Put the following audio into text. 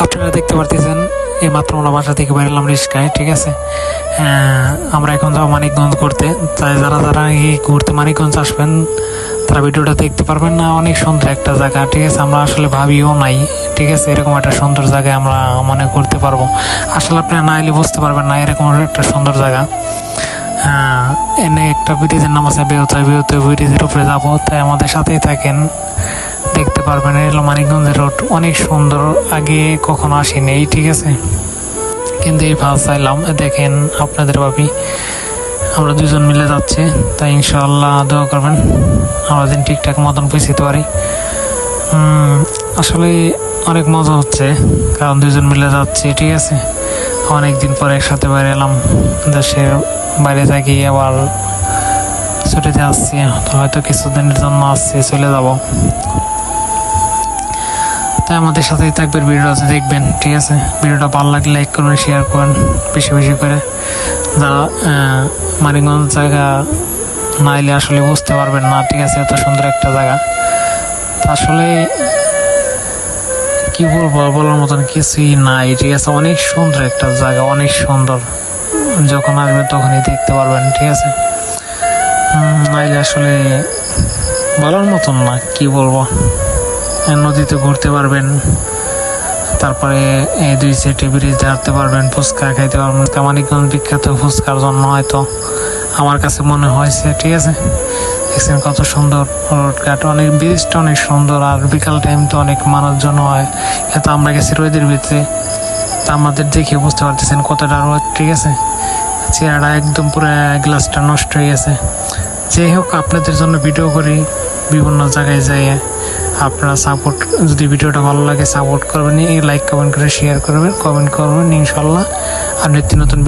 আপনারা দেখতে পারতেছেন এই মাত্র আমরা বাসা থেকে বেরোলাম রিস্কায়, ঠিক আছে। আমরা এখন যাবো মানিকগঞ্জ ঘুরতে। তাই যারা যারা এই ঘুরতে মানিকগঞ্জ আসবেন তারা ভিডিওটা দেখতে পারবেন না। অনেক সুন্দর একটা জায়গা, ঠিক আছে। আমরা আসলে ভাবিও নাই, ঠিক আছে, এরকম একটা সুন্দর জায়গায় আমরা মনে করতে পারবো। আসলে আপনারা না এলে বুঝতে পারবেন না এরকম একটা সুন্দর জায়গা। এনে একটা ব্রিজের নাম আছে বেউতে ব্রিজের উপরে যাবো, তাই আমাদের সাথেই থাকেন, দেখতে পারবেন। এলো মানিকগঞ্জের রোড, অনেক সুন্দর, আগে কখনো আসিনি, ঠিক আছে, কিন্তু এই ফার্স্ট চাইলাম। দেখেন আপনাদের ভাবি, আমরা দুজন মিলে যাচ্ছি, তাই ইনশাআল্লাহ দোয়া করবেন আমরা দিন ঠিকঠাক মতন পৌঁছতে পারি। আসলে অনেক মজা হচ্ছে, কারণ দুজন মিলে যাচ্ছি, ঠিক আছে। অনেকদিন পরে একসাথে বাইরে এলাম, দেশের বাইরে থাকি, আবার ছুটিতে আসছি, হয়তো কিছুদিনের জন্য আসছি, চলে যাব। তাই আমাদের সাথেই থাকবেন, ভিডিওটা দেখবেন, ঠিক আছে। ভিডিওটা ভালো লাগলে লাইক করবেন, শেয়ার করেন বেশি বেশি করে। যারা মানিকগঞ্জ জায়গা না এলে আসলে বুঝতে পারবেন না, ঠিক আছে, এত সুন্দর একটা জায়গা। আসলে কি বলবো, বলার মতন কিছুই নাই, ঠিক আছে। অনেক সুন্দর একটা জায়গা, অনেক সুন্দর, যখন আসবেন তখনই দেখতে পারবেন, ঠিক আছে। নাইলে আসলে বলার মতন না, কি বলবো। নদীতে ঘুরতে পারবেন, তারপরে এই দুই সাইডে ব্রিজ হাঁটতে পারবেন, ফুচকা খাইতে পারবেন। মানিকগঞ্জ বিখ্যাত ফুচকার জন্য হয়তো আমার কাছে মনে হয়েছে, ঠিক আছে। দেখছেন কত সুন্দর রোডঘাট, অনেক ব্রিজটা অনেক সুন্দর। আর বিকাল টাইম তো অনেক মানুষজন হয়, এত আমরা গেছি রোদের ভিতরে, তা আমাদের দেখে বুঝতে পারতেছেন কতটা রোদ, ঠিক আছে। চেহারা একদম পুরো গ্লাসটা নষ্ট হয়ে গেছে। যাই হোক, আপনাদের জন্য ভিডিও করি, বিভিন্ন জায়গায় যাই। আপনারা সাপোর্ট, যদি ভিডিওটা ভালো লাগে সাপোর্ট করবেন, লাইক কমেন্ট করে শেয়ার করবেন, কমেন্ট করবেন, ইনশাল্লাহ আর নিত্য নতুন